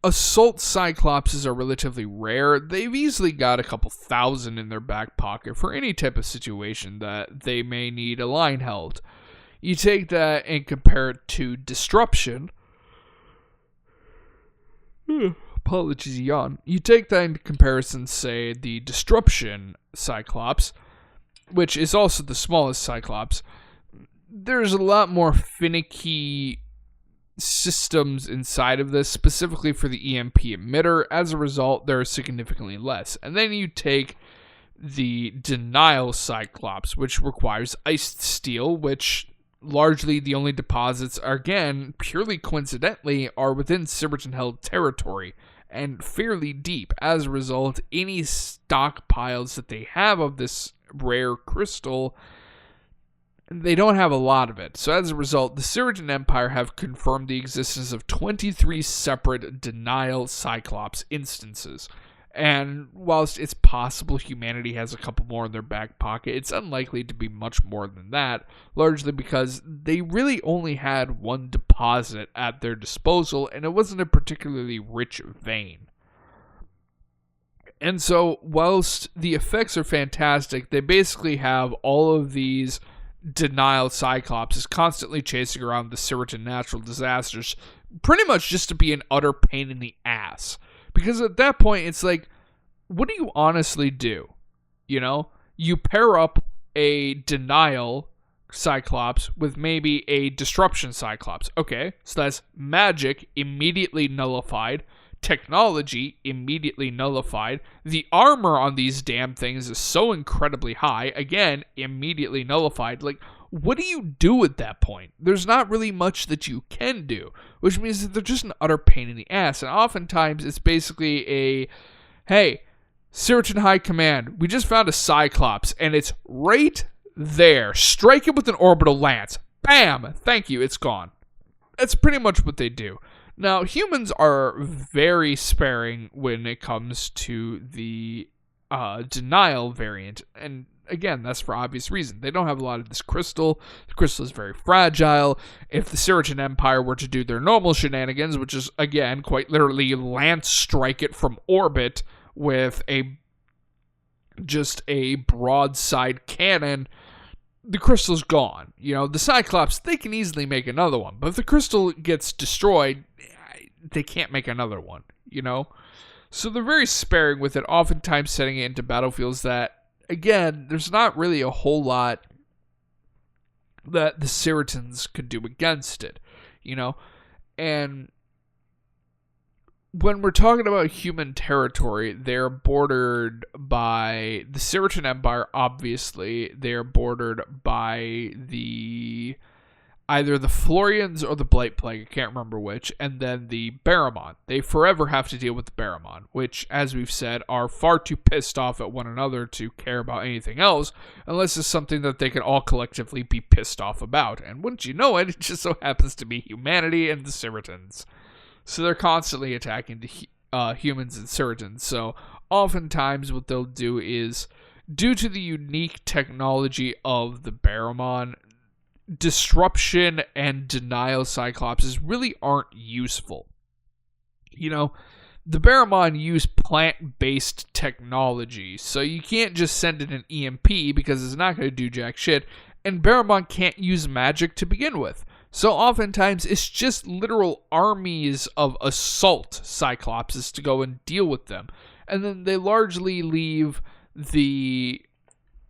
assault cyclopses are relatively rare, they've easily got a couple thousand in their back pocket for any type of situation that they may need a line held. You take that and compare it to disruption. Apologies, yawn. You take that in comparison, say, the disruption cyclops, which is also the smallest cyclops. There's a lot more finicky systems inside of this, specifically for the EMP emitter. As a result, there are significantly less. And then you take the denial cyclops, which requires iced steel, which largely the only deposits are, again, purely coincidentally, are within Siritan-held territory and fairly deep. As a result, any stockpiles that they have of this rare crystal, they don't have a lot of it. So as a result, the Siritan Empire have confirmed the existence of 23 separate denial cyclops instances. And whilst it's possible humanity has a couple more in their back pocket, it's unlikely to be much more than that, largely because they really only had one deposit at their disposal, and it wasn't a particularly rich vein. And so, whilst the effects are fantastic, they basically have all of these denial cyclops is constantly chasing around the Siritan natural disasters, pretty much just to be an utter pain in the ass. Because at that point, it's like, what do you honestly do? You know? You pair up a denial Cyclops with maybe a disruption Cyclops. Okay, so that's magic immediately nullified, technology immediately nullified. The armor on these damn things is so incredibly high, again, immediately nullified. Like, what do you do at that point? There's not really much that you can do, which means that they're just an utter pain in the ass. And oftentimes it's basically a, hey, Siritan High Command, we just found a Cyclops, and it's right there. Strike it with an orbital lance. Bam! Thank you, it's gone. That's pretty much what they do. Now, humans are very sparing when it comes to the denial variant, and again, that's for obvious reason. They don't have a lot of this crystal. The crystal is very fragile. If the Siritan Empire were to do their normal shenanigans, which is, again, quite literally lance strike it from orbit with just a broadside cannon, the crystal's gone. You know, the Cyclops, they can easily make another one, but if the crystal gets destroyed, they can't make another one, you know? So they're very sparing with it, oftentimes setting it into battlefields that, again, there's not really a whole lot that the Siritans could do against it, you know? And when we're talking about human territory, they're bordered by the Siritan Empire, obviously. They're bordered by either the Florians or the Blight Plague, I can't remember which, and then the Barramon. They forever have to deal with the Barramon, which, as we've said, are far too pissed off at one another to care about anything else, unless it's something that they can all collectively be pissed off about. And wouldn't you know it, it just so happens to be humanity and the Siritans. So they're constantly attacking the humans and Siritans. So oftentimes what they'll do is, due to the unique technology of the Barramon, disruption and denial Cyclopses really aren't useful. You know, the Barramon use plant-based technology, so you can't just send it an EMP because it's not going to do jack shit, and Barramon can't use magic to begin with. So oftentimes it's just literal armies of assault Cyclopses to go and deal with them. And then they largely leave the...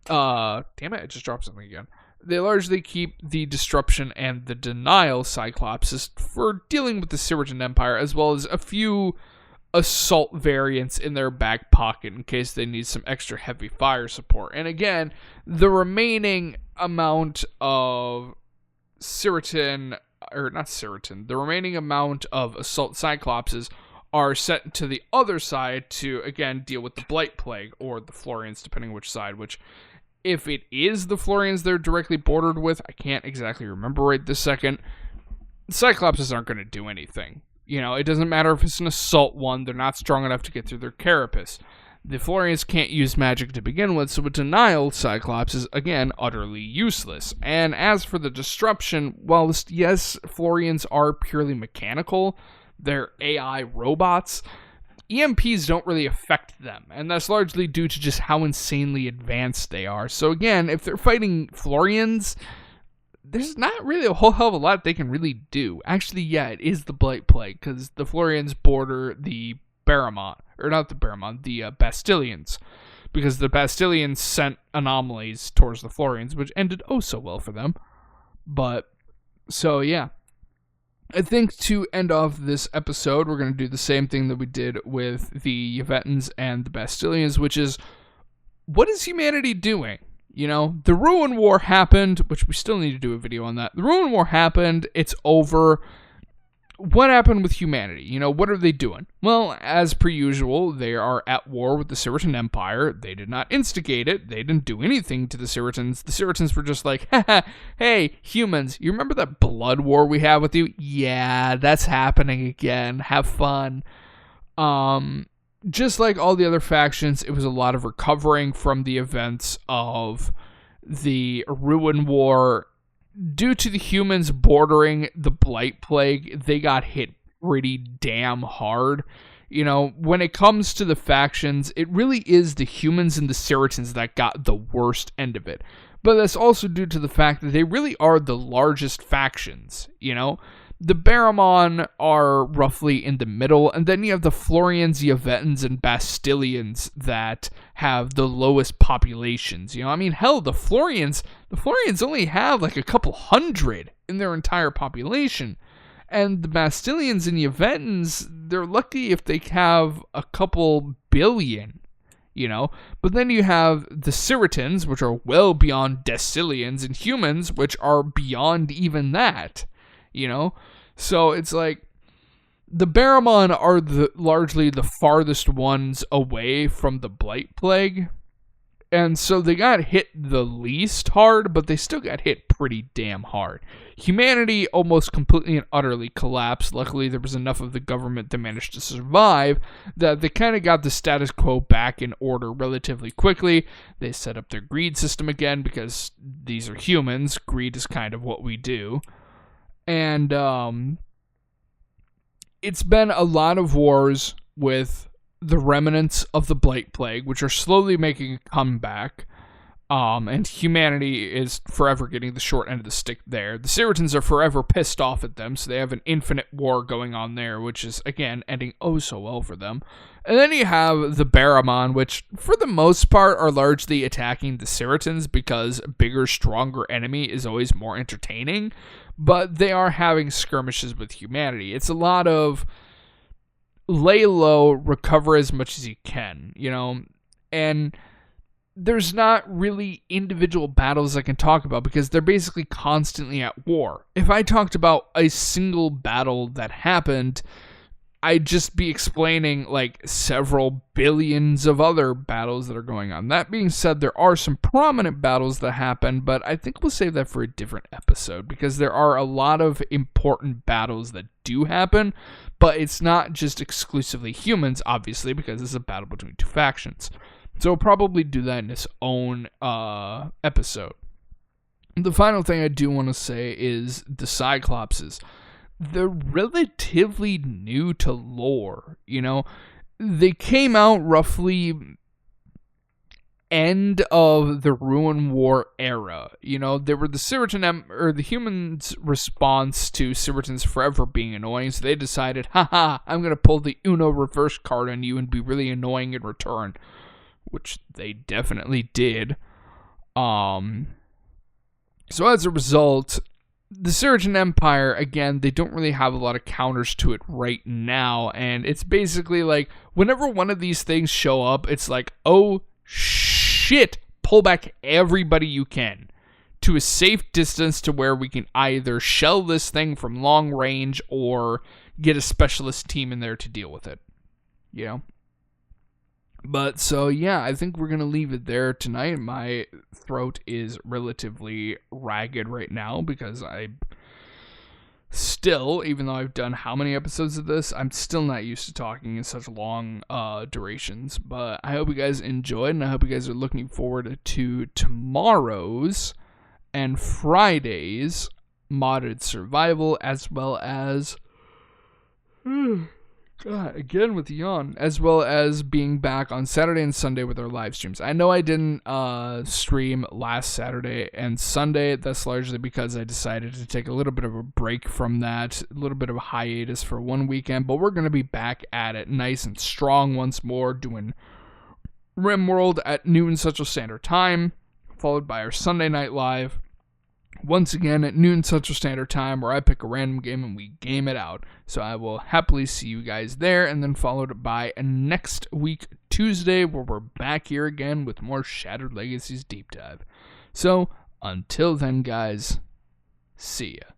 damn it, I just dropped something again. They largely keep the disruption and the denial Cyclopses for dealing with the Siritan Empire, as well as a few assault variants in their back pocket in case they need some extra heavy fire support. And again, the remaining amount of the remaining amount of assault Cyclopses are sent to the other side to, again, deal with the Blight Plague, or the Florians, depending which side, which, if it is the Florians they're directly bordered with, I can't exactly remember right this second, the Cyclopses aren't going to do anything. You know, it doesn't matter if it's an assault one, they're not strong enough to get through their carapace. The Florians can't use magic to begin with, so a denial Cyclops is, again, utterly useless. And as for the disruption, well, yes, Florians are purely mechanical. They're AI robots. EMPs don't really affect them, and that's largely due to just how insanely advanced they are. So again, if they're fighting Florians, there's not really a whole hell of a lot they can really do. Actually, yeah, it is the Blight Plague, because the Florians border the Barramon, or not the Barramon, the Bastilians, because the Bastilians sent anomalies towards the Florians, which ended oh so well for them. But, so yeah. I think to end off this episode, we're going to do the same thing that we did with the Yvetans and the Bastilians, which is, what is humanity doing? You know, the Ruin War happened, which we still need to do a video on that. The Ruin War happened, it's over. What happened with humanity? You know, what are they doing? Well, as per usual, they are at war with the Siritan Empire. They did not instigate it. They didn't do anything to the Siritans. The Siritans were just like, haha, hey, humans, you remember that blood war we had with you? Yeah, that's happening again. Have fun. Just like all the other factions, it was a lot of recovering from the events of the Ruin War. Due to the humans bordering the Blight Plague, they got hit pretty damn hard. You know, when it comes to the factions, it really is the humans and the Siritans that got the worst end of it. But that's also due to the fact that they really are the largest factions, you know? The Barramon are roughly in the middle, and then you have the Florians, Yavetans, and Bastilians that have the lowest populations. You know, I mean, hell, the Florians only have like a couple hundred in their entire population. And the Bastilians and Yavetans, they're lucky if they have a couple billion, you know. But then you have the Ciritans, which are well beyond Decilians, and humans, which are beyond even that, you know. So it's like the Barramon are largely the farthest ones away from the Blight Plague. And so they got hit the least hard, but they still got hit pretty damn hard. Humanity almost completely and utterly collapsed. Luckily, there was enough of the government that managed to survive that they kind of got the status quo back in order relatively quickly. They set up their greed system again because these are humans. Greed is kind of what we do. And it's been a lot of wars with the remnants of the Blight Plague, which are slowly making a comeback. And humanity is forever getting the short end of the stick there. The Ciritans are forever pissed off at them, so they have an infinite war going on there, which is, again, ending oh so well for them. And then you have the Barramon, which, for the most part, are largely attacking the Ciritans because a bigger, stronger enemy is always more entertaining. But they are having skirmishes with humanity. It's a lot of lay low, recover as much as you can, you know? And there's not really individual battles I can talk about because they're basically constantly at war. If I talked about a single battle that happened, I'd just be explaining like several billions of other battles that are going on. That being said, there are some prominent battles that happen, but I think we'll save that for a different episode because there are a lot of important battles that do happen, but it's not just exclusively humans, obviously, because it's a battle between two factions. So we'll probably do that in its own episode. The final thing I do want to say is the Cyclopses. They're relatively new to lore, you know. They came out roughly end of the Ruin War era. You know, they were the the humans' response to Ciritans forever being annoying, so they decided, haha, I'm going to pull the Uno reverse card on you and be really annoying in return. Which they definitely did. So as a result, the Ciritan Empire, again, they don't really have a lot of counters to it right now, and it's basically like, whenever one of these things show up, it's like, oh shit, pull back everybody you can to a safe distance to where we can either shell this thing from long range or get a specialist team in there to deal with it, you know? But so yeah, I think we're going to leave it there tonight. My throat is relatively ragged right now because I still, even though I've done how many episodes of this, I'm still not used to talking in such long durations. But I hope you guys enjoyed, and I hope you guys are looking forward to tomorrow's and Friday's modded survival, as well as God, again with yawn, as well as being back on Saturday and Sunday with our live streams. I know I didn't stream last Saturday and Sunday. That's largely because I decided to take a little bit of a break from that, a little bit of a hiatus for one weekend, but we're going to be back at it nice and strong once more, doing RimWorld at noon Central Standard Time, followed by our Sunday Night Live. Once again at noon Central Standard Time, where I pick a random game and we game it out. So I will happily see you guys there, and then followed by a next week Tuesday, where we're back here again with more Shattered Legacies Deep Dive. So until then, guys, see ya.